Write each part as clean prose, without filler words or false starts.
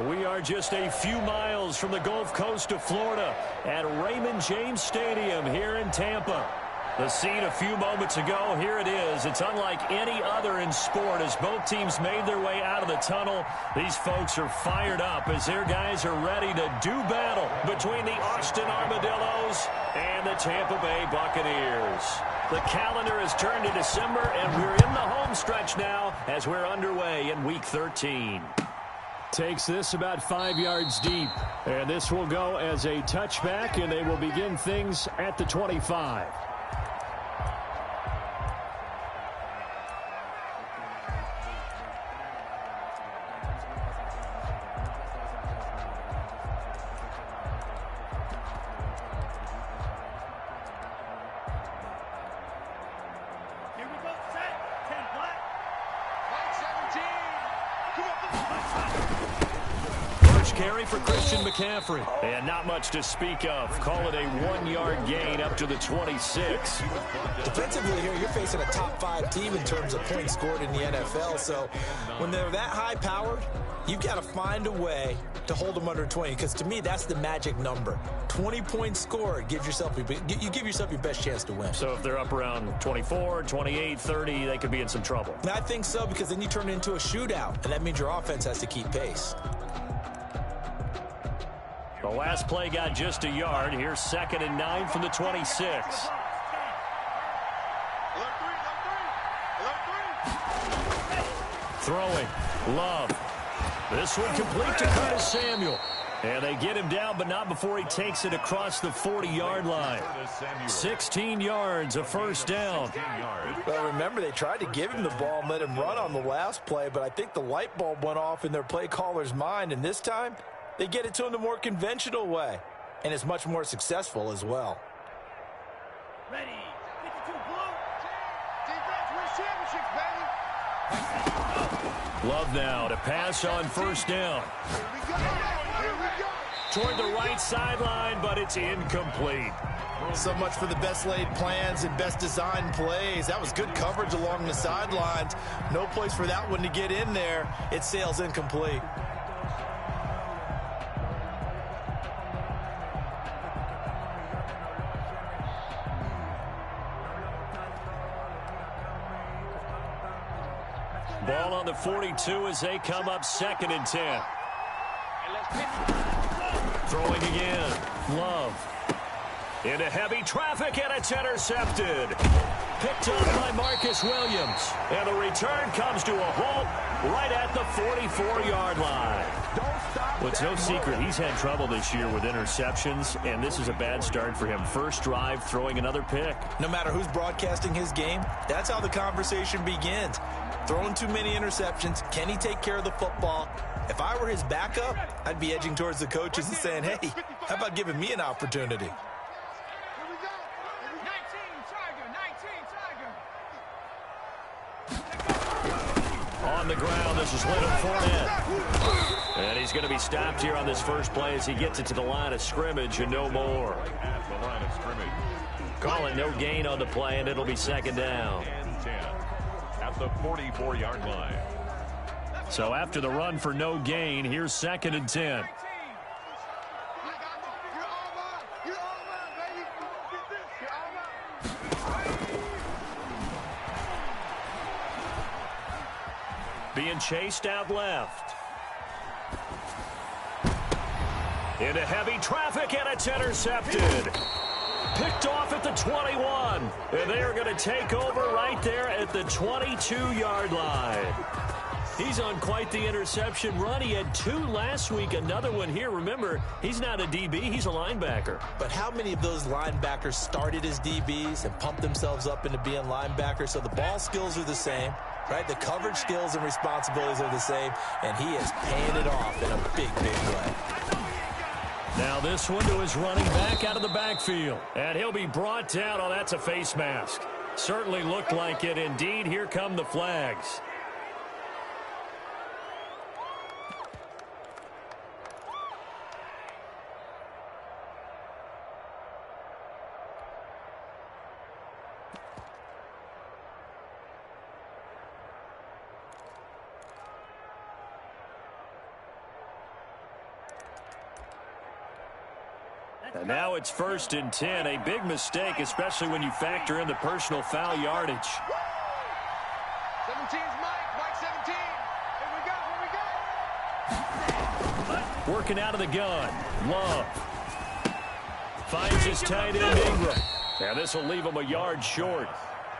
We are just a few miles from the Gulf Coast of Florida at Raymond James Stadium here in Tampa. The scene a few moments ago, here it is. It's unlike any other in sport as both teams made their way out of the tunnel. These folks are fired up as their guys are ready to do battle between the Austin Armadillos and the Tampa Bay Buccaneers. The calendar has turned to December, and we're in the home stretch now as we're underway in Week 13. Takes this about 5 yards deep, and this will go as a touchback, and they will begin things at the 25. Carry for Christian McCaffrey. And not much to speak of. Call it a 1-yard gain up to the 26. Defensively here, you're facing a top 5 team in terms of points scored in the NFL. So when they're that high-powered, you've got to find a way to hold them under 20. Because to me, that's the magic number. 20 points scored, you give yourself your best chance to win. So if they're up around 24, 28, 30, they could be in some trouble. And I think so, because then you turn it into a shootout. And that means your offense has to keep pace. The last play got just a yard. Here's 2nd and 9 from the 26. Throwing. Love. This one complete to Curtis Samuel. And they get him down, but not before he takes it across the 40-yard line. 16 yards, a first down. Well, remember, they tried to give him the ball and let him run on the last play, but I think the light bulb went off in their play caller's mind, and this time, they get it to him the more conventional way, and it's much more successful as well. Ready, 52 blue. Defense wins championships, baby. Love now to pass on first down. Here we go. Here we go. Toward the right sideline, but it's incomplete. So much for the best laid plans and best designed plays. That was good coverage along the sidelines. No place for that one to get in there. It sails incomplete. Ball on the 42 as they come up 2nd and 10. Throwing again. Love. Into heavy traffic, and it's intercepted. Picked up by Marcus Williams. And the return comes to a halt right at the 44-yard line. Well, it's no secret he's had trouble this year with interceptions, and this is a bad start for him. First drive, throwing another pick. No matter who's broadcasting his game, that's how the conversation begins. Throwing too many interceptions. Can he take care of the football? If I were his backup, I'd be edging towards the coaches and saying, hey, how about giving me an opportunity? On the ground, this is Leonard Fournette. And he's going to be stopped here on this first play as he gets it to the line of scrimmage and no more. At the line of scrimmage. Call it no gain on the play, and it'll be 2nd down. And 10 at the 44-yard line. So after the run for no gain, here's 2nd and 10. Being chased out left. Into heavy traffic, and it's intercepted. Picked off at the 21. And they are going to take over right there at the 22-yard line. He's on quite the interception run. He had 2 last week, another one here. Remember, he's not a DB, he's a linebacker. But how many of those linebackers started as DBs and pumped themselves up into being linebackers? So the ball skills are the same, right? The coverage skills and responsibilities are the same, and he is paying it off in a big, big way. Now this one to his running back out of the backfield. And he'll be brought down. Oh, that's a face mask. Certainly looked like it. Indeed, here come the flags. And now it's 1st and 10. A big mistake, especially when you factor in the personal foul yardage. 17's Mike. Mike 17. Here we go. Working out of the gun. Love. Finds his tight end Ingram. And this will leave him a yard short.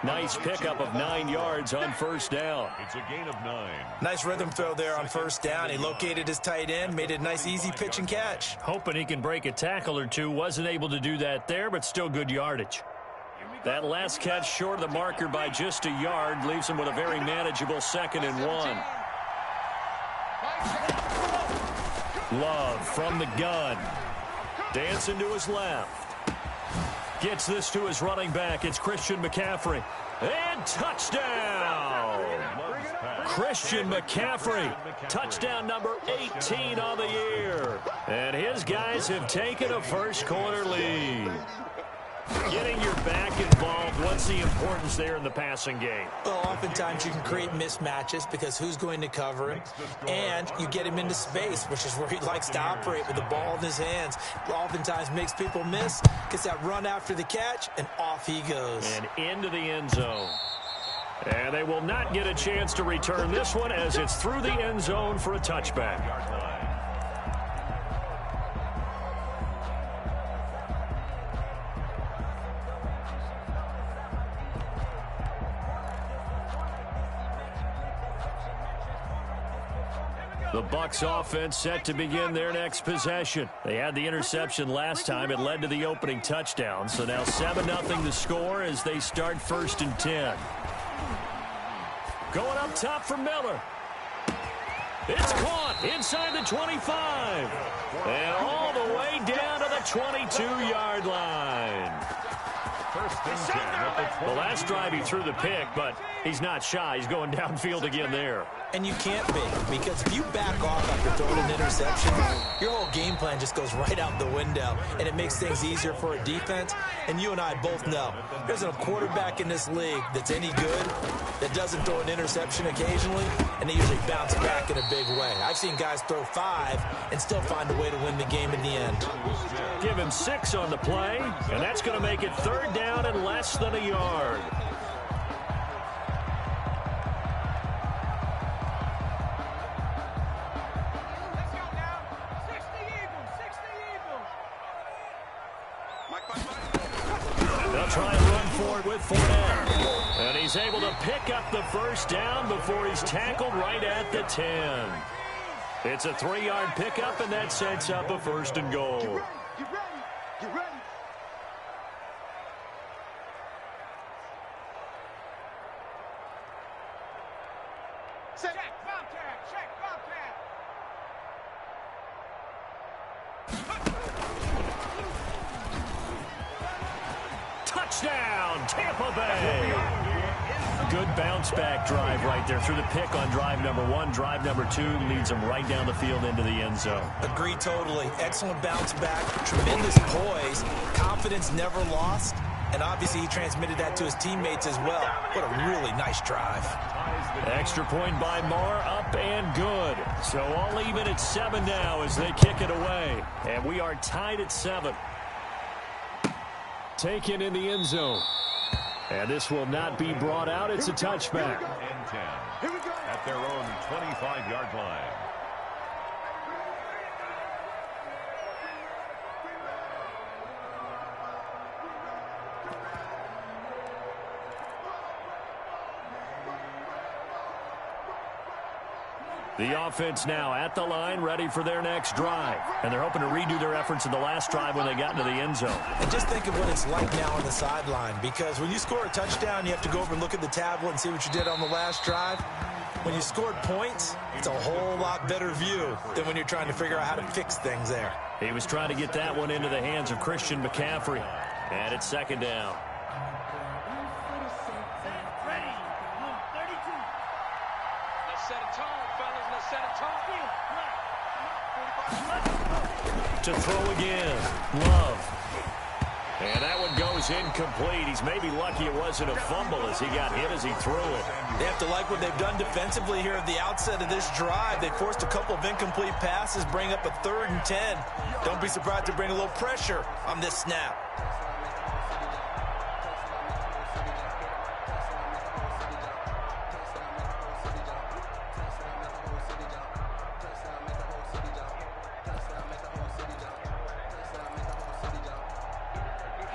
Nice pickup of 9 yards on 1st down. It's a gain of 9. Nice rhythm throw there on 1st down. He located his tight end, made it a nice, easy pitch and catch. Hoping he can break a tackle or two. Wasn't able to do that there, but still good yardage. That last catch short of the marker by just a yard leaves him with a very manageable 2nd and 1. Love from the gun. Dancing to his left. Gets this to his running back. It's Christian McCaffrey. And touchdown! Christian McCaffrey. Touchdown number 18 on the year. And his guys have taken a first-quarter lead. Getting your back involved, what's the importance there in the passing game? Well, oftentimes you can create mismatches because who's going to cover him, and you get him into space, which is where he likes to operate with the ball in his hands. Oftentimes makes people miss, gets that run after the catch, and off he goes. And into the end zone. And they will not get a chance to return this one as it's through the end zone for a touchback. The Bucs offense set to begin their next possession. They had the interception last time. It led to the opening touchdown. So now 7-0 the score as they start 1st and 10. Going up top for Miller. It's caught inside the 25. And all the way down to the 22-yard line. The last drive he threw the pick, but he's not shy. He's going downfield again there. And you can't be, because if you back off after throwing an interception, your whole game plan just goes right out the window, and it makes things easier for a defense. And you and I both know there's a quarterback in this league that's any good that doesn't throw an interception occasionally, and they usually bounce back in a big way. I've seen guys throw 5 and still find a way to win the game in the end. Give him 6 on the play, and that's going to make it 3rd down and less than a yard. They'll try and run for it with Fournette. And he's able to pick up the 1st down before he's tackled right at the 10. It's a 3-yard pickup, and that sets up a 1st and goal. Get ready. Get ready. Check, Bobcat. Check, Bobcat. Touchdown, Tampa Bay. Good bounce-back drive right there through the pick on drive number 1. Drive number 2 leads them right down the field into the end zone. Agree totally. Excellent bounce back, tremendous poise, confidence never lost, and obviously he transmitted that to his teammates as well. What a really nice drive. Extra point by Marr, up and good. So all even at 7 now as they kick it away. And we are tied at 7. Taken in the end zone. And this will not be brought out. It's a touchback. And 10 at their own 25-yard line. The offense now at the line, ready for their next drive. And they're hoping to redo their efforts in the last drive when they got into the end zone. And just think of what it's like now on the sideline, because when you score a touchdown, you have to go over and look at the tablet and see what you did on the last drive. When you scored points, it's a whole lot better view than when you're trying to figure out how to fix things there. He was trying to get that one into the hands of Christian McCaffrey. And it's 2nd down. To throw again. Love. And that one goes incomplete. He's maybe lucky it wasn't a fumble as he got hit as he threw it. They have to like what they've done defensively here at the outset of this drive. They forced a couple of incomplete passes, bring up a 3rd and 10. Don't be surprised to bring a little pressure on this snap.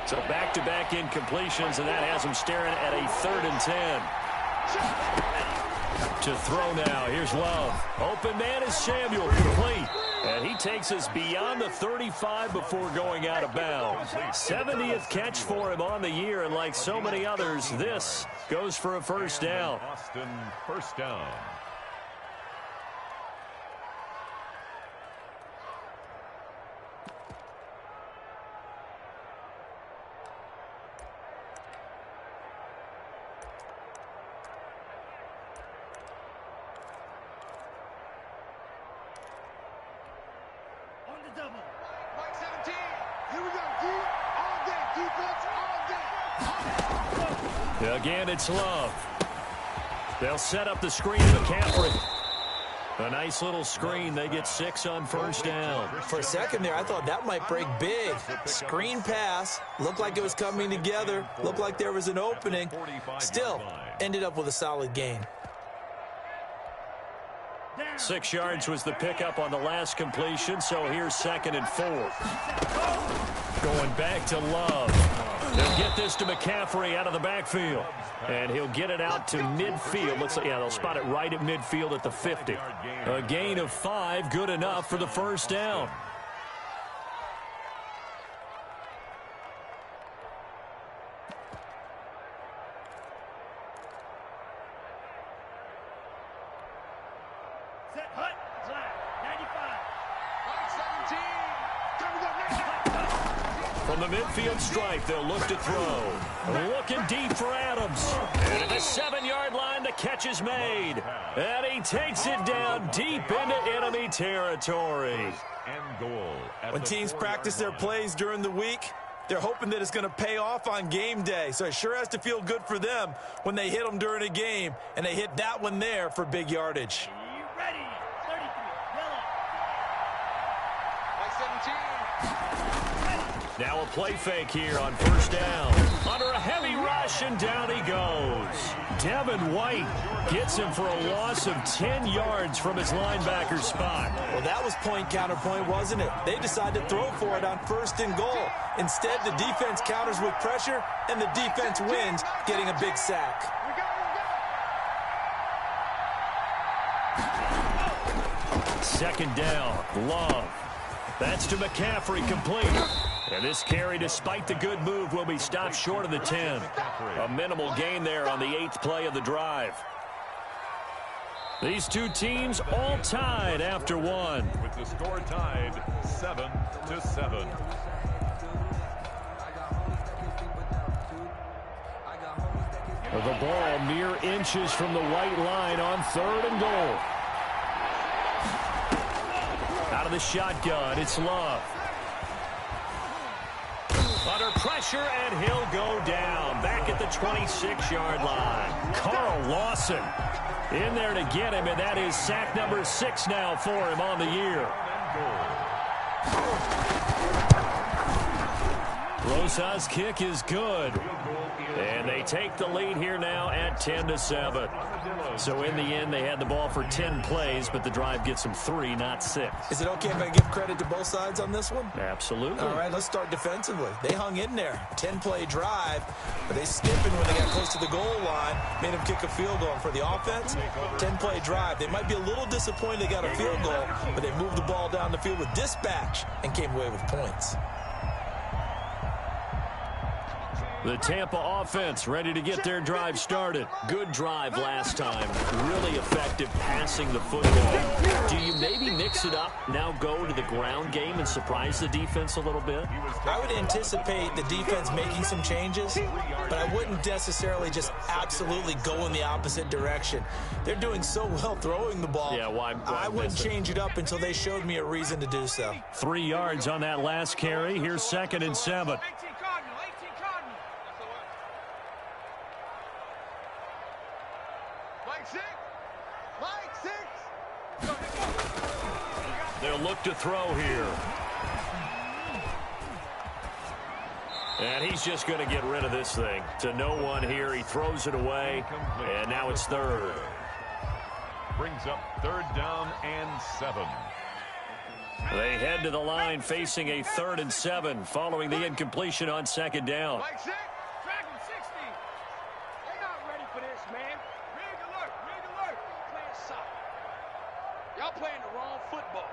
So back-to-back incompletions, and that has him staring at a 3rd and 10. To throw now. Here's Love. Open man is Samuel, complete. And he takes us beyond the 35 before going out of bounds. 70th catch for him on the year, and like so many others, this goes for a first down. Austin, first down. Mike 17. Here we go. Deep all day. Defense all day. Again, it's Love. They'll set up the screen to McCaffrey. A nice little screen. They get 6 on first down. For a second there, I thought that might break big. Screen pass. Looked like it was coming together. Looked like there was an opening. Still, ended up with a solid gain. 6 yards was the pickup on the last completion, so here's 2nd and 4. Going back to Love. They'll get this to McCaffrey out of the backfield. And he'll get it out to midfield. Looks like, yeah, they'll spot it right at midfield at the 50. A gain of 5, good enough for the first down. Set, hut, flag, 95. Mike 17. Time to go, 95. From the midfield stripe, they'll look to throw. Looking deep for Adams. And at the 7-yard line, the catch is made. And he takes it down deep into enemy territory. And goal. When teams practice their plays during the week, they're hoping that it's going to pay off on game day. So it sure has to feel good for them when they hit them during a game. And they hit that one there for big yardage. You ready? 33, yellow. Mike 17. Now a play fake here on first down. Under a heavy rush, and down he goes. Devin White gets him for a loss of 10 yards from his linebacker spot. Well, that was point counterpoint, wasn't it? They decided to throw for it on 1st and goal. Instead, the defense counters with pressure, and the defense wins, getting a big sack. We go. 2nd down, Love. That's to McCaffrey, complete. And this carry, despite the good move, will be stopped short of the 10. A minimal gain there on the 8th play of the drive. These two teams all tied after one. With the score tied 7-7. The ball mere inches from the white line on 3rd and goal. Out of the shotgun, it's Love. Under pressure, and he'll go down. Back at the 26-yard line. Carl Lawson in there to get him, and that is sack number 6 now for him on the year. Rosas' kick is good. And they take the lead here now at 10-7. So in the end, they had the ball for 10 plays, but the drive gets them 3, not 6. Is it okay if I give credit to both sides on this one? Absolutely. All right, let's start defensively. They hung in there. 10-play drive, but they stiffened when they got close to the goal line, made them kick a field goal. And for the offense, 10-play drive. They might be a little disappointed they got a field goal, but they moved the ball down the field with dispatch and came away with points. The Tampa offense ready to get their drive started. Good drive last time. Really effective passing the football. Do you maybe mix it up, now go to the ground game and surprise the defense a little bit? I would anticipate the defense making some changes, but I wouldn't necessarily just absolutely go in the opposite direction. They're doing so well throwing the ball. Yeah, why I wouldn't change it up until they showed me a reason to do so. 3 yards on that last carry. Here's 2nd and 7. 19 Cardinal, Mike 6. Mike 6. They'll look to throw here. And he's just going to get rid of this thing. To no one here. He throws it away. And now it's third. Brings up 3rd down and 7. They head to the line facing a 3rd and 7 following the incompletion on 2nd down. Mike 6. Dragon 60. They're not ready for this, man. Rig alert. Rig alert. Playing soccer. Y'all playing the wrong football.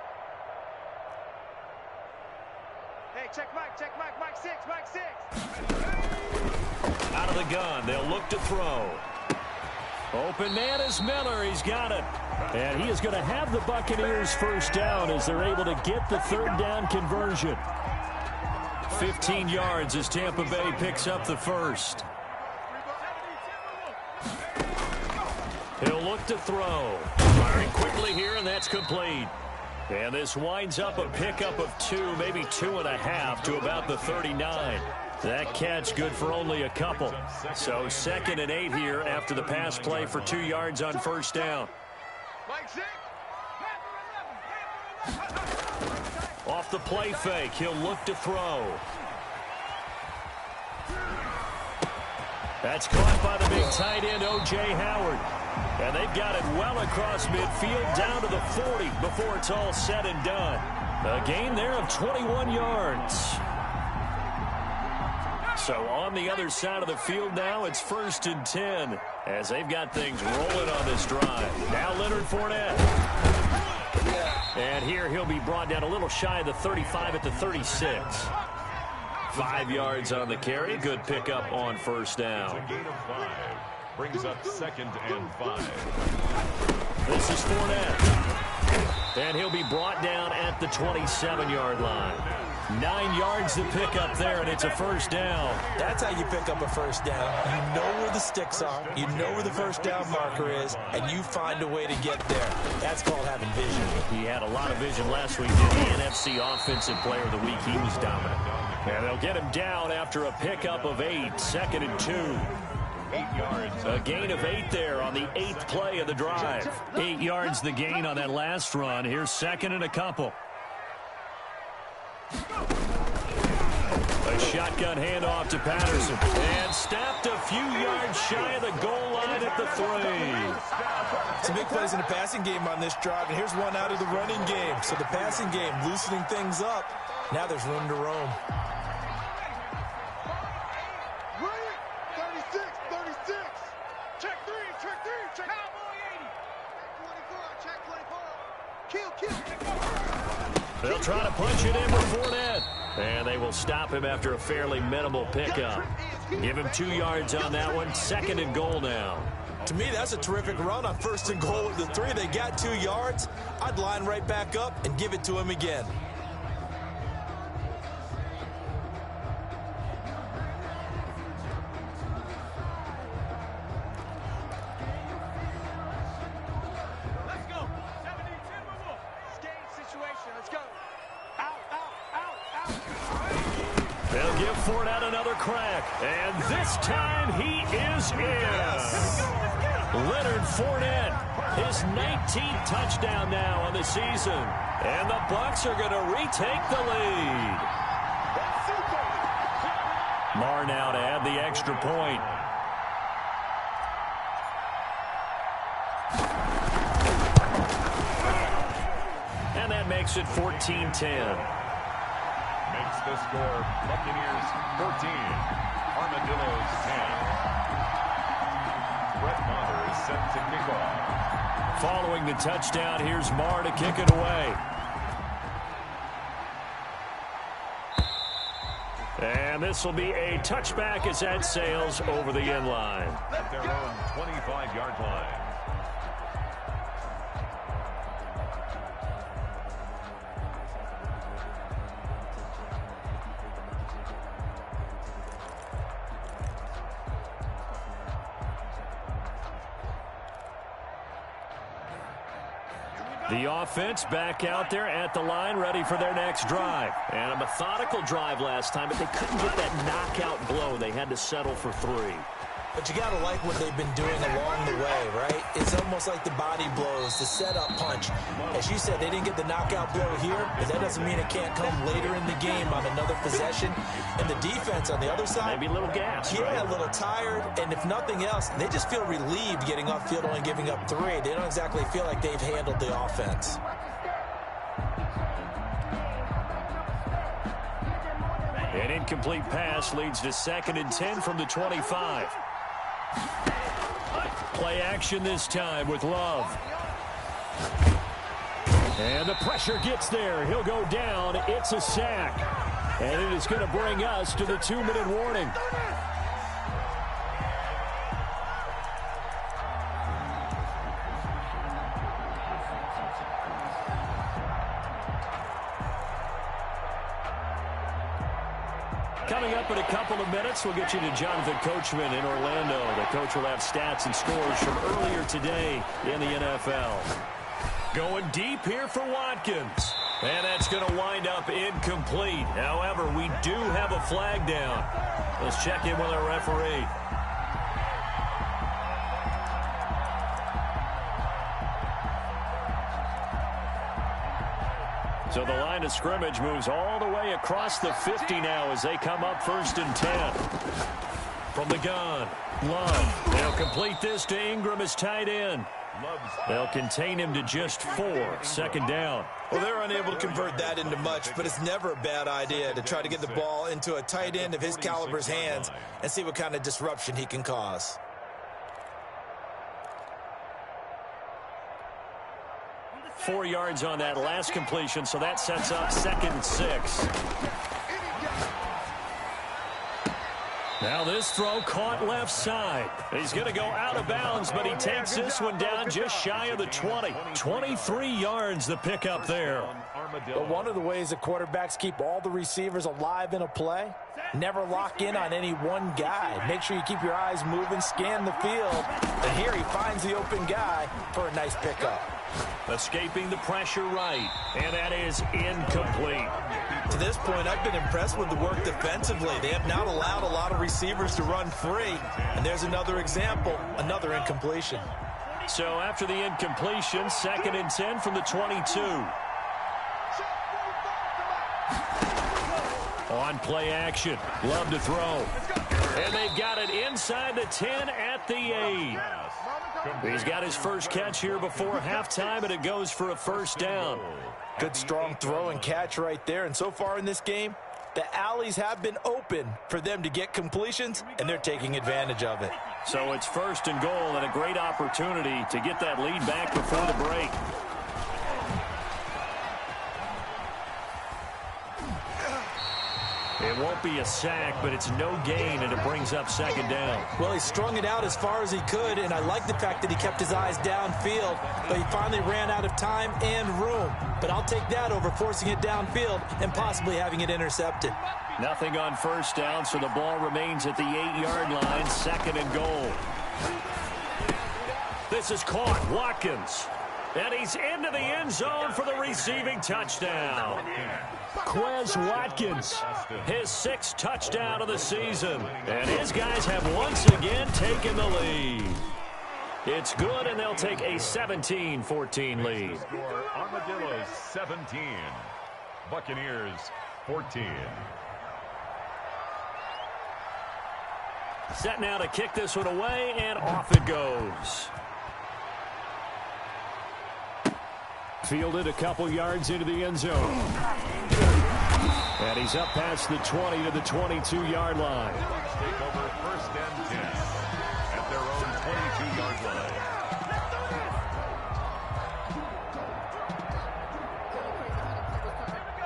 Hey, check Mike. Check Mike. Mike 6. Mike 6. Out of the gun. They'll look to throw. Open man is Miller. He's got it. And he is going to have the Buccaneers first down as they're able to get the 3rd down conversion. 15 yards as Tampa Bay picks up the first. He'll look to throw. Firing quickly here, and that's complete. And this winds up a pickup of 2, maybe 2.5 to about the 39. That catch good for only a couple. So 2nd and 8 here after the pass play for 2 yards on first down. Mike 6. Off the play fake, he'll look to throw. That's caught by the big tight end, O.J. Howard. And they've got it well across midfield down to the 40 before it's all said and done. A gain there of 21 yards. So on the other side of the field now, it's 1st and 10 as they've got things rolling on this drive. Now Leonard Fournette. And here he'll be brought down a little shy of the 35 at the 36. 5 yards on the carry. Good pickup on first down. It's a gain of 5. Brings up 2nd and 5. This is Fournette. And he'll be brought down at the 27-yard line. 9 yards to pick up there, and it's a first down. That's how you pick up a first down. You know where the sticks are. You know where the first down marker is, and you find a way to get there. That's called having vision. He had a lot of vision last week. Did the NFC Offensive Player of the Week. He was dominant. And they'll get him down after a pickup of 8. 2nd and 2. 8 yards. A gain of 8 there on the 8th play of the drive. 8 yards the gain on that last run. Here's 2nd and a couple. A shotgun handoff to Patterson. And snapped a few yards shy of the goal line at the 3. Some big plays in the passing game on this drive, and here's one out of the running game. So the passing game loosening things up. Now there's room to roam. 36. 36. Check 3. Check 3. Check Cowboy 80. Check 24. Check 24. Kill. They'll try to punch it in with Fournette. And they will stop him after a fairly minimal pickup. Give him 2 yards on that one. 2nd and goal now. To me, that's a terrific run on 1st and goal at the 3. They got 2 yards. I'd line right back up and give it to him again. They'll give Fournette another crack. And this time he is in. Leonard Fournette, his 19th touchdown now on the season. And the Bucs are going to retake the lead. Marr now to add the extra point. And that makes it 14-10. Makes the score Buccaneers 14, Armadillos 10. Brett Maher is set to kick off. Following the touchdown, here's Marr to kick it away. And this will be a touchback as that sails over the end line. At their own 25-yard line. The offense back out there at the line, ready for their next drive. And a methodical drive last time, but they couldn't get that knockout blow. They had to settle for 3. But you got to like what they've been doing along the way, right? It's almost like the body blows, the setup punch. As you said, they didn't get the knockout blow here, but that doesn't mean it can't come later in the game on another possession. And the defense on the other side, maybe a little gas. Yeah, right? A little tired. And if nothing else, they just feel relieved getting off field, only giving up 3. They don't exactly feel like they've handled the offense. An incomplete pass leads to 2nd and 10 from the 25. Play action this time with Love. And the pressure gets there. He'll go down. It's a sack. And it is going to bring us to the 2-minute warning. Coming up in a couple of minutes, we'll get you to Jonathan Coachman in Orlando. The coach will have stats and scores from earlier today in the NFL. Going deep here for Watkins. And that's going to wind up incomplete. However, we do have a flag down. Let's check in with our referee. So the line of scrimmage moves all the way across the 50 now as they come up 1st and 10. From the gun, Love. They'll complete this to Ingram as tight end. They'll contain him to just 4. 2nd down. Well, they're unable to convert that into much, but it's never a bad idea to try to get the ball into a tight end of his caliber's hands and see what kind of disruption he can cause. Four yards on that last completion, so that sets up 2nd and 6. Now this throw caught left side. He's going to go out of bounds, but he takes this one down just shy of the 20. 23 yards the pickup there. But one of the ways that quarterbacks keep all the receivers alive in a play, never lock in on any one guy. Make sure you keep your eyes moving, scan the field. And here he finds the open guy for a nice pickup. Escaping the pressure right, and that is incomplete. To this point, I've been impressed with the work defensively. They have not allowed a lot of receivers to run free. And there's another example, another incompletion. So after the incompletion, 2nd and 10 from the 22. On play action, Love to throw. And they've got it inside the 10 at the 8. He's got his first catch here before halftime, and it goes for a 1st down. Good strong throw and catch right there. And so far in this game, the alleys have been open for them to get completions, and they're taking advantage of it. So it's 1st and goal and a great opportunity to get that lead back before the break. It won't be a sack, but it's no gain, and it brings up 2nd down. Well, he strung it out as far as he could, and I like the fact that he kept his eyes downfield, but he finally ran out of time and room. But I'll take that over forcing it downfield and possibly having it intercepted. Nothing on 1st down, so the ball remains at the 8-yard line, 2nd and goal. This is caught, Watkins. And he's into the end zone for the receiving touchdown. Quez Watkins, his 6th touchdown of the season. And his guys have once again taken the lead. It's good, and they'll take a 17-14 lead. Armadillos 17, Buccaneers 14. Set now to kick this one away, and off it goes. Fielded a couple yards into the end zone. And he's up past the 20 to the 22-yard line. Take over 1st and 10 at their own 22-yard line.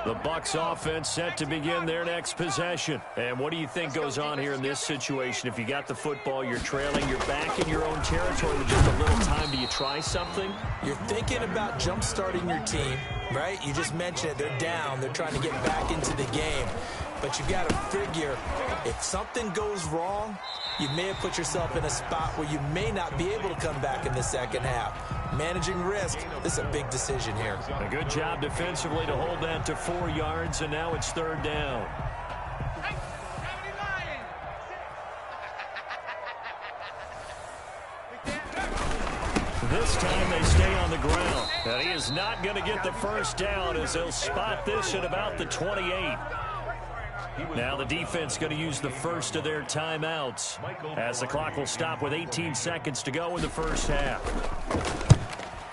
The Bucs offense set to begin their next possession. And what do you think goes on here in this situation? If you got the football, you're trailing, you're back in your own territory with just a little time. Do you try something? You're thinking about jump-starting your team, right? You just mentioned it. They're down. They're trying to get back into the game. But you got to figure, if something goes wrong, you may have put yourself in a spot where you may not be able to come back in the second half. Managing risk, this is a big decision here. A good job defensively to hold that to 4 yards, and now it's 3rd down. This time they stay on the ground. And he is not going to get the first down as they'll spot this at about the 28. Now the defense going to use the first of their timeouts as the clock will stop with 18 seconds to go in the first half.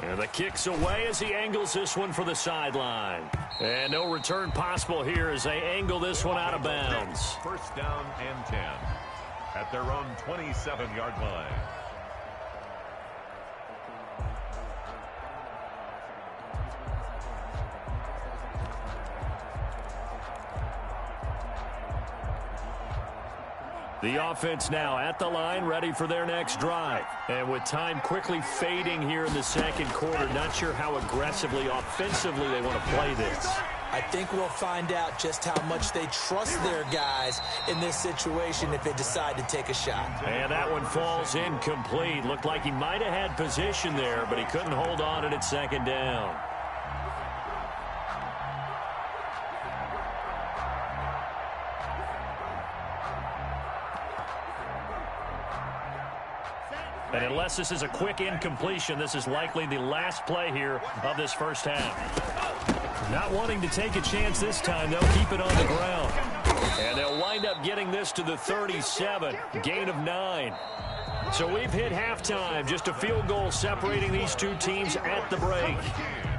And the kick's away as he angles this one for the sideline. And no return possible here as they angle this one out of bounds. First down and 10 at their own 27-yard line. The offense now at the line, ready for their next drive. And with time quickly fading here in the second quarter, not sure how aggressively, offensively they want to play this. I think we'll find out just how much they trust their guys in this situation if they decide to take a shot. And that one falls incomplete. Looked like he might have had position there, but he couldn't hold on at second down. And unless this is a quick incompletion, this is likely the last play here of this first half. Not wanting to take a chance this time, they'll keep it on the ground. And they'll wind up getting this to the 37, gain of 9. So we've hit halftime, just a field goal separating these two teams at the break.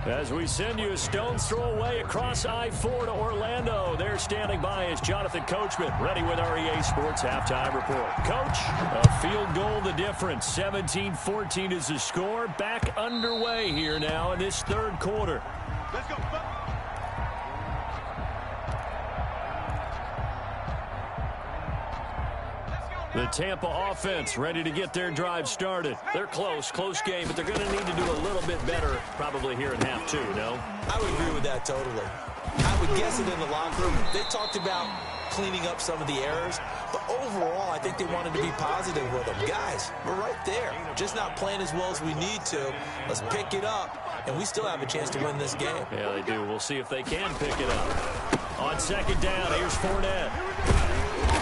As we send you a stone's throw away across I-4 to Orlando. There standing by is Jonathan Coachman, ready with our EA Sports Halftime Report. Coach, a field goal the difference. 17-14 is the score. Back underway here now in this third quarter. Let's go. The Tampa offense ready to get their drive started. They're close game, but they're going to need to do a little bit better probably here in half two, no? I would agree with that totally. I would guess it in the locker room. They talked about cleaning up some of the errors, but overall I think they wanted to be positive with them. Guys, we're right there. Just not playing as well as we need to. Let's pick it up, and we still have a chance to win this game. Yeah, they do. We'll see if they can pick it up. On second down, here's Fournette.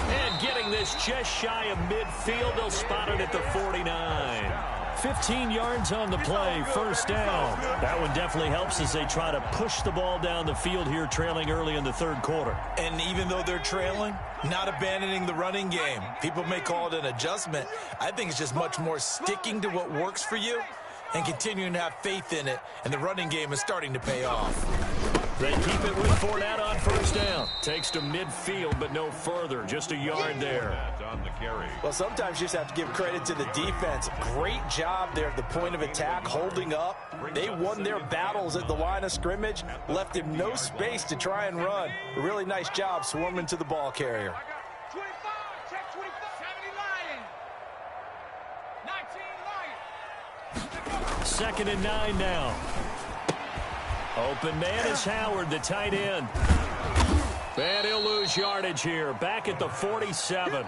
And getting this just shy of midfield, they'll spot it at the 49. 15 yards on the play, first down. That one definitely helps as they try to push the ball down the field here, trailing early in the third quarter. And even though they're trailing, not abandoning the running game. People may call it an adjustment. I think it's just much more sticking to what works for you and continuing to have faith in it, and the running game is starting to pay off. They keep it with Fournette on first down. Takes to midfield, but no further. Just a yard there. On the carry. Well, sometimes you just have to give credit to the defense. Great job there at the point of attack, holding up. They won their battles at the line of scrimmage, left him no space to try and run. A really nice job swarming to the ball carrier. 25, check 25. 70 Lions. 19 Lions. Second and 9 now. Open man is Howard, the tight end. And he'll lose yardage here. Back at the 47.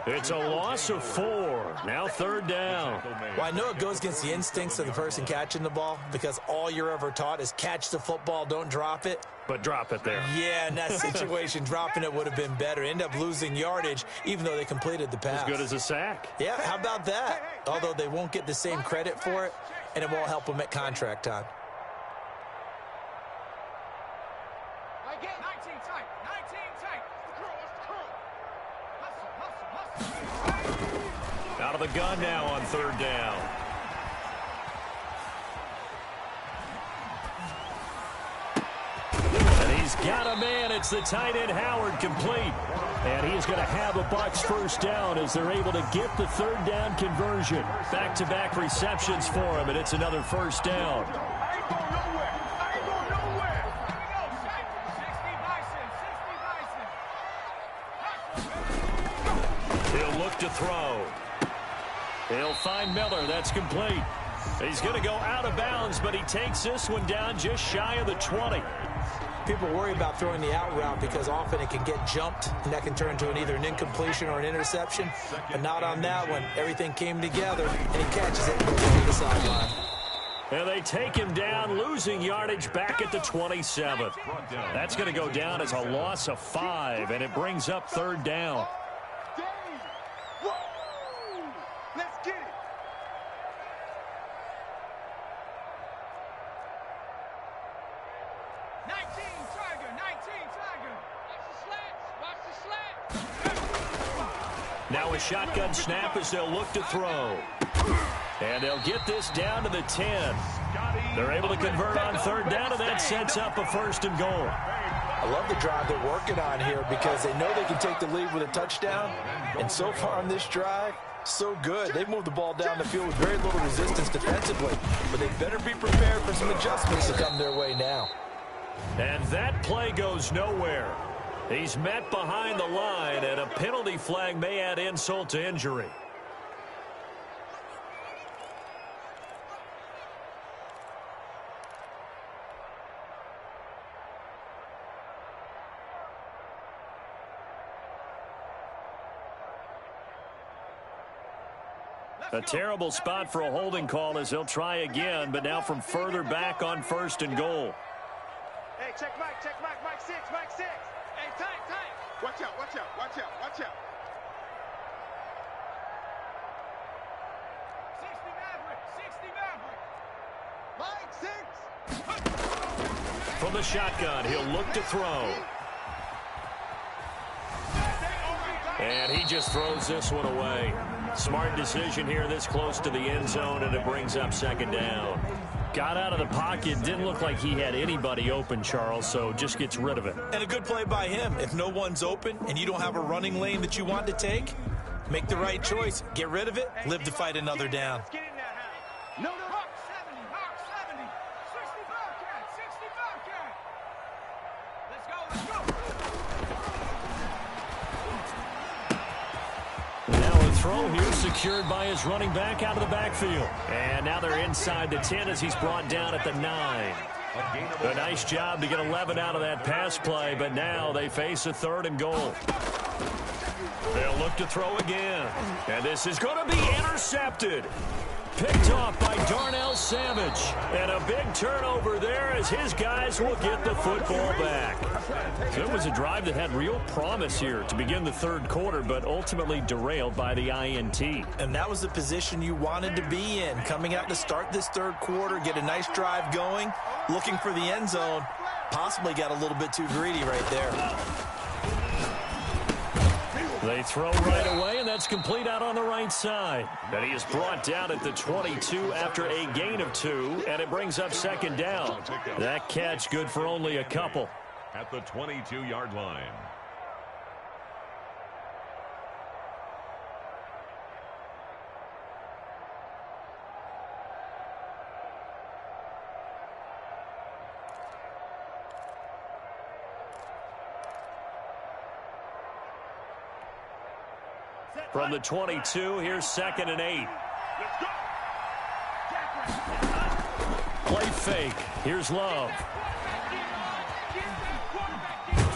It's a loss of 4. Now third down. Well, I know it goes against the instincts of the person catching the ball because all you're ever taught is catch the football, don't drop it. But drop it there. Yeah, in that situation, dropping it would have been better. End up losing yardage, even though they completed the pass. As good as a sack. Yeah, how about that? Although they won't get the same credit for it, and it won't help them at contract time. Out of the gun now on third down. And he's got a man. It's the tight end Howard, complete. And he's going to have a Bucs first down as they're able to get the third down conversion. Back-to-back receptions for him, and it's another first down. He'll look to throw. He'll find Miller. That's complete. He's going to go out of bounds, but he takes this one down just shy of the 20. People worry about throwing the out route because often it can get jumped, and that can turn into either an incompletion or an interception. But not on that one. Everything came together, and he catches it and goes to the sideline. And they take him down, losing yardage back at the 27. That's going to go down as a loss of 5, and it brings up third down. the shotgun snap as they'll look to throw. And they'll get this down to the 10. They're able to convert on third down, and that sets up a 1st and goal. I love the drive they're working on here because they know they can take the lead with a touchdown. And so far on this drive, so good. They've moved the ball down the field with very little resistance defensively. But they better be prepared for some adjustments to come their way now. And that play goes nowhere. He's met behind the line, and a penalty flag may add insult to injury. A terrible spot for a holding call as they'll try again, but now from further back on 1st and goal. Hey, check Mike, Mike 6, Mike 6. Hey, tight. Watch out. 60 Maverick. Mike 6. From the shotgun, he'll look to throw. And he just throws this one away. Smart decision here this close to the end zone, and it brings up 2nd down. Got out of the pocket, didn't look like he had anybody open, Charles, so just gets rid of it. And a good play by him. If no one's open and you don't have a running lane that you want to take, make the right choice. Get rid of it, live to fight another down. Let's get in there, Howard. No. Hawk 70. 60 Bobcat. Let's go. Now a throw here secured by his running back out of the backfield. And now they're inside the 10 as he's brought down at the 9. A nice job to get 11 out of that pass play, but now they face a 3rd and goal. They'll look to throw again. And this is going to be intercepted. Picked off by Darnell Savage. And a big turnover there as his guys will get the football back. So it was a drive that had real promise here to begin the 3rd quarter, but ultimately derailed by the INT. And that was the position you wanted to be in. Coming out to start this 3rd quarter, get a nice drive going, looking for the end zone. Possibly got a little bit too greedy right there. They throw right away, and that's complete out on the right side. And he is brought down at the 22 after a gain of 2, and it brings up 2nd down. That catch good for only a couple. At the 22-yard line. From the 22, here's 2nd and 8. Play fake. Here's Love.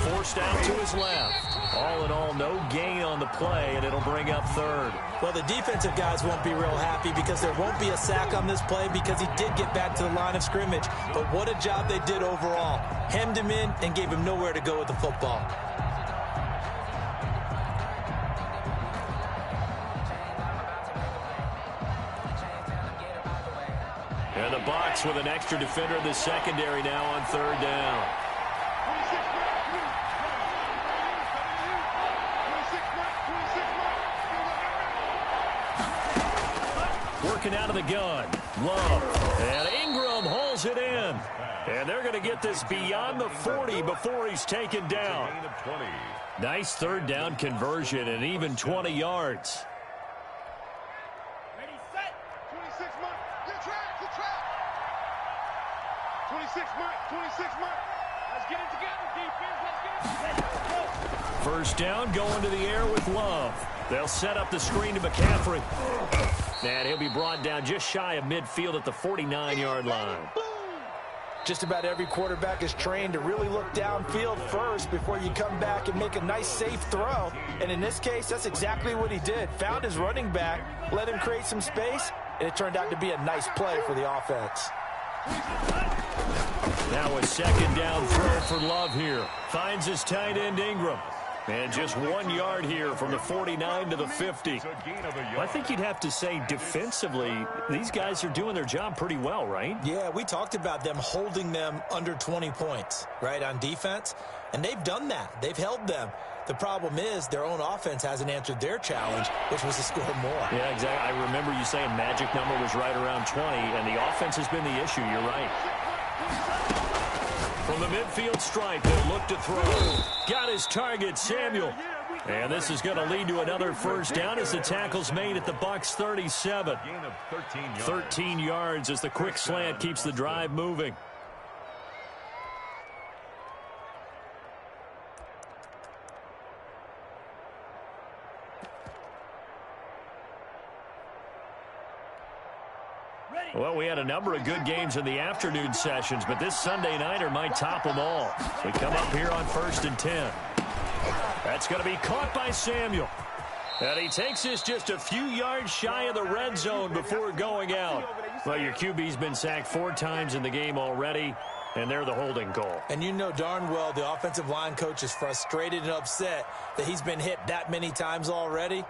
Forced out to his left. All in all, no gain on the play, and it'll bring up 3rd. Well, the defensive guys won't be real happy because there won't be a sack on this play because he did get back to the line of scrimmage. But what a job they did overall. Hemmed him in and gave him nowhere to go with the football. And the Bucs with an extra defender in the secondary now on 3rd down. Working out of the gun. Love. And Ingram hauls it in. And they're going to get this beyond the 40 before he's taken down. Nice 3rd down conversion and even 20 yards. Ready, set. 26 Mike. Good track. 26 Mike. Let's get it together, defense. Let's get it together. 1st down, going to the air with Love. They'll set up the screen to McCaffrey. And he'll be brought down just shy of midfield at the 49-yard line. Just about every quarterback is trained to really look downfield first before you come back and make a nice, safe throw. And in this case, that's exactly what he did. Found his running back, let him create some space, and it turned out to be a nice play for the offense. Now a 2nd down throw for Love here. Finds his tight end Ingram. And just 1 yard here from the 49 to the 50. I think you'd have to say defensively, these guys are doing their job pretty well, right? Yeah, we talked about them holding them under 20 points, right, on defense. And they've done that. They've held them. The problem is their own offense hasn't answered their challenge, which was to score more. Yeah, exactly. I remember you saying magic number was right around 20, and the offense has been the issue. You're right. From the midfield stripe, they'll look to throw. Got his target, Samuel. And this is going to lead to another first down as the tackle's made at the Bucs 37. 13 yards as the quick slant keeps the drive moving. Well, we had a number of good games in the afternoon sessions, but this Sunday nighter might top them all. We come up here on 1st and 10. That's going to be caught by Samuel. And he takes this just a few yards shy of the red zone before going out. Well, your QB's been sacked 4 times in the game already, and they're the holding goal. And you know darn well the offensive line coach is frustrated and upset that he's been hit that many times already.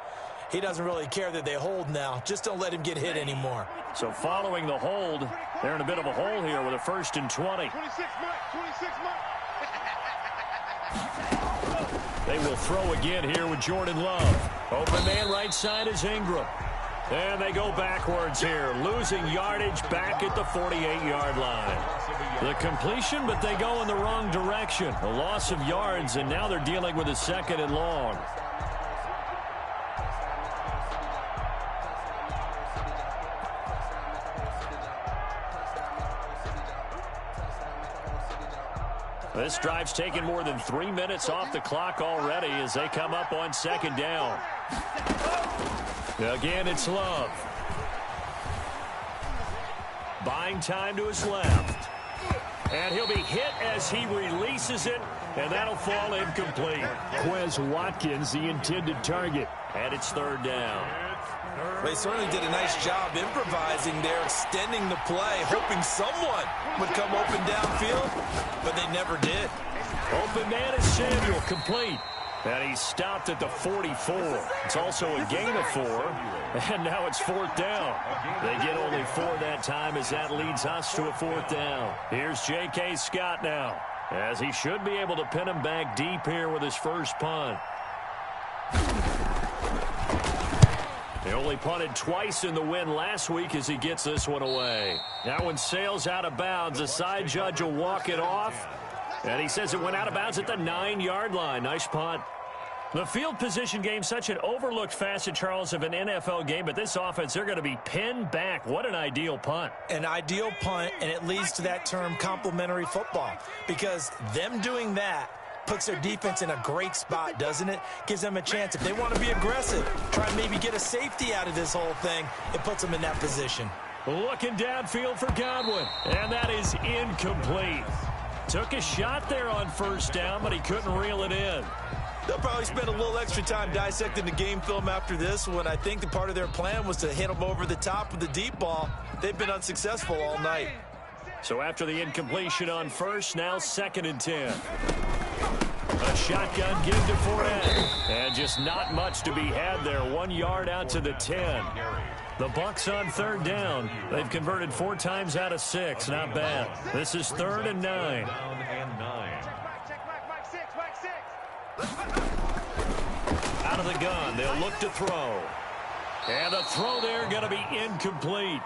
He doesn't really care that they hold now. Just don't let him get hit anymore. So following the hold, they're in a bit of a hole here with a 1st and 20. 26 months. They will throw again here with Jordan Love. Open man right side is Ingram. And they go backwards here, losing yardage back at the 48-yard line. The completion, but they go in the wrong direction. A loss of yards, and now they're dealing with a 2nd and long. This drive's taken more than 3 minutes off the clock already as they come up on 2nd down. Again, it's Love. Buying time to his left. And he'll be hit as he releases it, and that'll fall incomplete. Quez Watkins, the intended target. And it's 3rd down. They certainly did a nice job improvising there, extending the play, hoping someone would come open downfield, but they never did. Open man is Samuel, complete. And he's stopped at the 44. It's also a gain of 4, and now it's 4th down. They get only 4 that time as that leads us to a 4th down. Here's J.K. Scott now, as he should be able to pin him back deep here with his first punt. They only punted twice in the win last week as he gets this one away. That one sails out of bounds. The side judge will walk it off. And he says it went out of bounds at the 9-yard line. Nice punt. The field position game, such an overlooked facet, Charles, of an NFL game. But this offense, they're going to be pinned back. What an ideal punt. An ideal punt, and it leads to that term complementary football. Because them doing that puts their defense in a great spot, doesn't it? Gives them a chance. If they want to be aggressive, try and maybe get a safety out of this whole thing, it puts them in that position. Looking downfield for Godwin, and that is incomplete. Took a shot there on 1st down, but he couldn't reel it in. They'll probably spend a little extra time dissecting the game film after this one. I think the part of their plan was to hit them over the top with the deep ball. They've been unsuccessful all night. So after the incompletion on 1st, now 2nd and 10. A shotgun give to Fournette. And just not much to be had there. 1 yard out to the 10. The Bucs on 3rd down. They've converted 4 times out of 6. Not bad. This is 3rd and 9. Out of the gun. They'll look to throw. And the throw there going to be incomplete.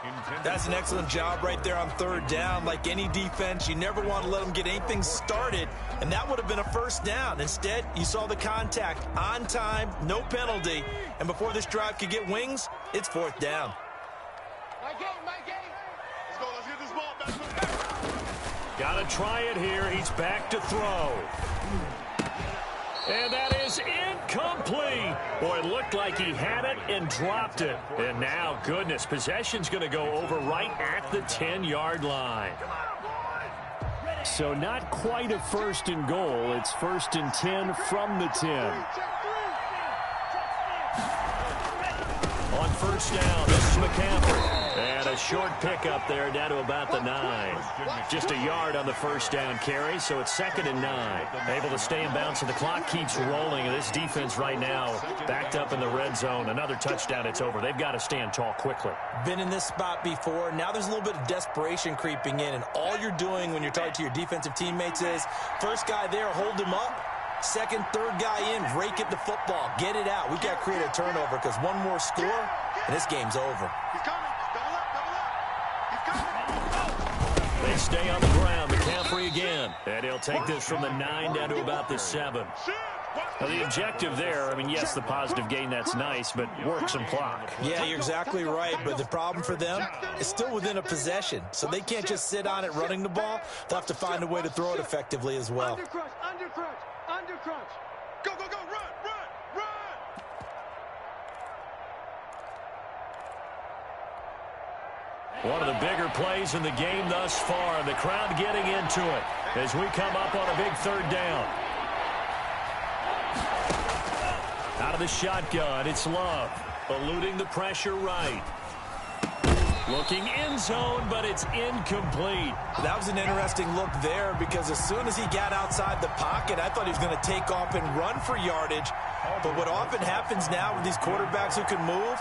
That's an excellent job right there on 3rd down. Like any defense, you never want to let them get anything started, and that would have been a 1st down. Instead, you saw the contact on time, no penalty, and before this drive could get wings, it's 4th down. My game. Let's get this ball back. Got to try it here. He's back to throw. And that is incomplete. Boy, it looked like he had it and dropped it. And now, goodness, possession's going to go over right at the 10-yard line. So not quite a 1st and goal. It's 1st and 10 from the 10. On first down. This is McCaffrey. And a short pickup there down to about the 9. Just a yard on the first down carry, so it's 2nd and 9. Able to stay in bounds, so the clock keeps rolling. And this defense right now backed up in the red zone. Another touchdown, it's over. They've got to stand tall quickly. Been in this spot before. Now there's a little bit of desperation creeping in, and all you're doing when you're talking to your defensive teammates is first guy there, hold him up. Second, third guy in, rake at the football. Get it out. We've got to create a turnover because one more score, and this game's over. He's coming. Double up. He's coming. They stay on the ground. McCaffrey again. And he'll take this from the 9 down to about the 7. Now, the objective there, I mean, yes, the positive gain, that's nice, but work some clock. Yeah, you're exactly right, but the problem for them is still within a possession, so they can't just sit on it running the ball. They'll have to find a way to throw it effectively as well. Under crunch. Go, run. One of the bigger plays in the game thus far. The crowd getting into it as we come up on a big 3rd down. Out of the shotgun, it's Love. Eluding the pressure right. Looking end zone, but it's incomplete. That was an interesting look there because as soon as he got outside the pocket, I thought he was going to take off and run for yardage. But what often happens now with these quarterbacks who can move,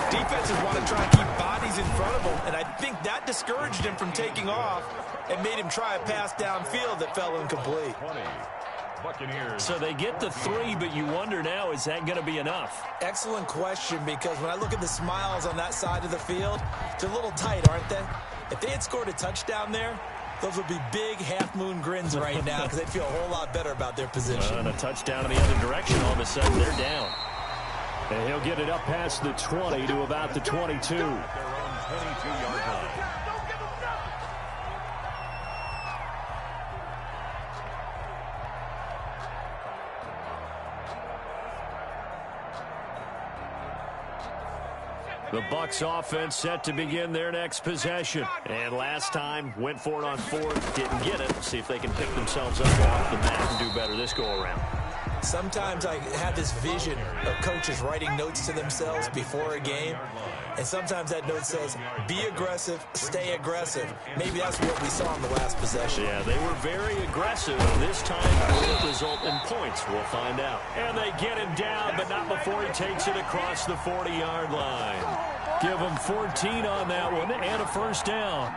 defenses want to try and keep bodies in front of them, and I think that discouraged him from taking off and made him try a pass downfield that fell incomplete. So they get the 3, but you wonder now, is that going to be enough? Excellent question, because when I look at the smiles on that side of the field, they're a little tight, aren't they? If they had scored a touchdown there, those would be big half-moon grins right now because they'd feel a whole lot better about their position. And a touchdown in the other direction, all of a sudden they're down. And he'll get it up past the 20 to about the 22. 22-yard line. The Bucs offense set to begin their next possession. And last time, went for it on 4th, didn't get it. See if they can pick themselves up off the mat and do better this go-around. Sometimes I have this vision of coaches writing notes to themselves before a game. And sometimes that note says, be aggressive, stay aggressive. Maybe that's what we saw in the last possession. Yeah, they were very aggressive. This time, will it result in points? We'll find out. And they get him down, but not before he takes it across the 40-yard line. Give him 14 on that one and a first down.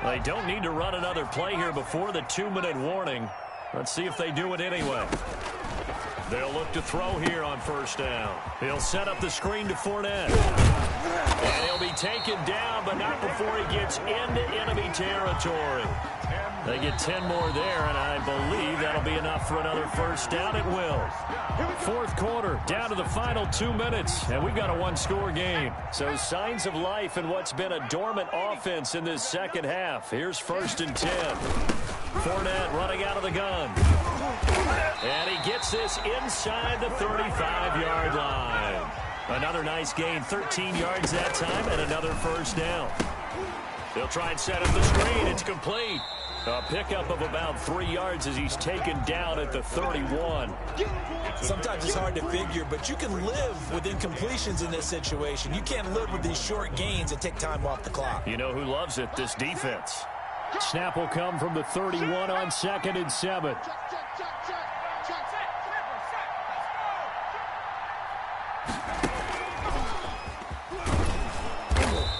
They don't need to run another play here before the 2-minute warning. Let's see if they do it anyway. They'll look to throw here on first down. He'll set up the screen to Fournette. And he'll be taken down, but not before he gets into enemy territory. They get 10 more there, and I believe that'll be enough for another first down. It will. 4th quarter, down to the final 2 minutes, and we've got a one-score game. So signs of life in what's been a dormant offense in this second half. Here's 1st and 10. Fournette running out of the gun. And he gets this inside the 35-yard line. Another nice gain, 13 yards that time, and another first down. They'll try and set up the screen. It's complete. A pickup of about 3 yards as he's taken down at the 31. Sometimes it's hard to figure, but you can live with incompletions in this situation. You can't live with these short gains that take time off the clock. You know who loves it? This defense. Snap will come from the 31 on 2nd and 7.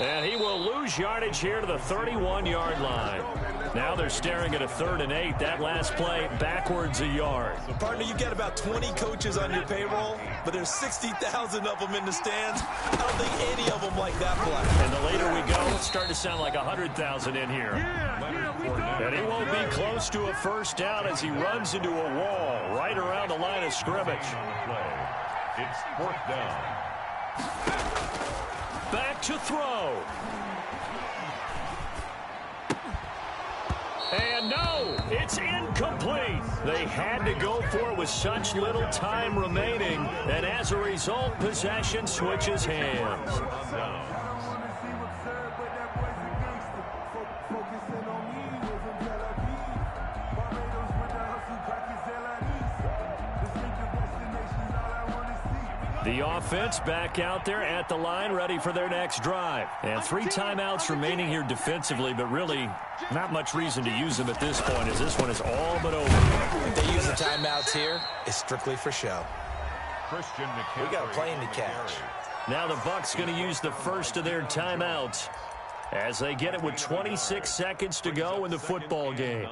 And he will lose yardage here to the 31-yard line. Now they're staring at a 3rd and 8. That last play backwards a yard. Partner, you've got about 20 coaches on your payroll, but there's 60,000 of them in the stands. I don't think any of them like that play. And the later we go, it's starting to sound like 100,000 in here. And he won't be close to a first down as he runs into a wall right around the line of scrimmage. It's 4th down. Back to throw. And no, it's incomplete. They had to go for it with such little time remaining. And as a result, possession switches hands. The offense back out there at the line, ready for their next drive. And 3 timeouts remaining here defensively, but really not much reason to use them at this point, as this one is all but over. If they use the timeouts here, it's strictly for show. We got a plane to catch. Now the Bucs going to use the first of their timeouts as they get it with 26 seconds to go in the football game.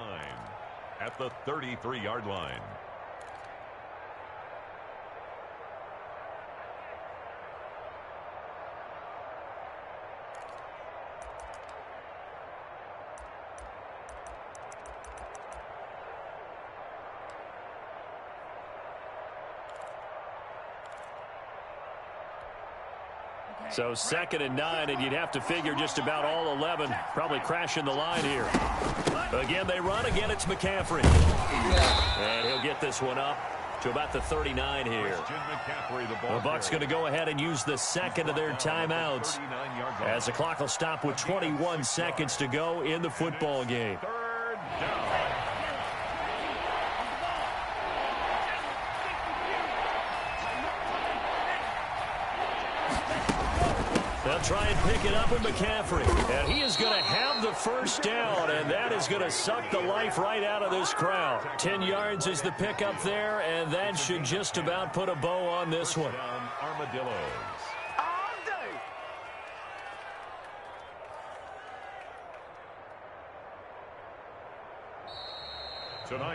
At the 33-yard line. So 2nd and 9, and you'd have to figure just about all 11 probably crashing the line here. Again, they run. Again, it's McCaffrey. And he'll get this one up to about the 39 here. The Bucs going to go ahead and use the second of their timeouts as the clock will stop with 21 seconds to go in the football game. 3rd down. They'll try and pick it up with McCaffrey. And he is going to have the first down, and that is going to suck the life right out of this crowd. 10 yards is the pickup there, and that should just about put a bow on this one. Armadillos.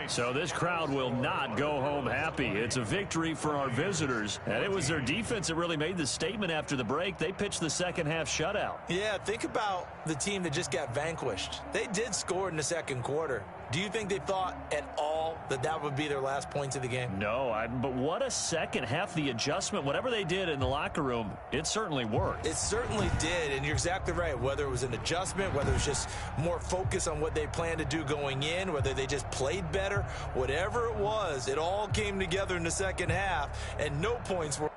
So this crowd will not go home happy. It's a victory for our visitors, and it was their defense that really made the statement after the break. They pitched the second half shutout. Yeah, think about the team that just got vanquished. They did score in the second quarter. Do you think they thought at all that that would be their last points of the game? No, but what a second half. The adjustment, whatever they did in the locker room, it certainly worked. It certainly did, and you're exactly right. Whether it was an adjustment, whether it was just more focus on what they planned to do going in, whether they just played better, whatever it was, it all came together in the second half, and no points were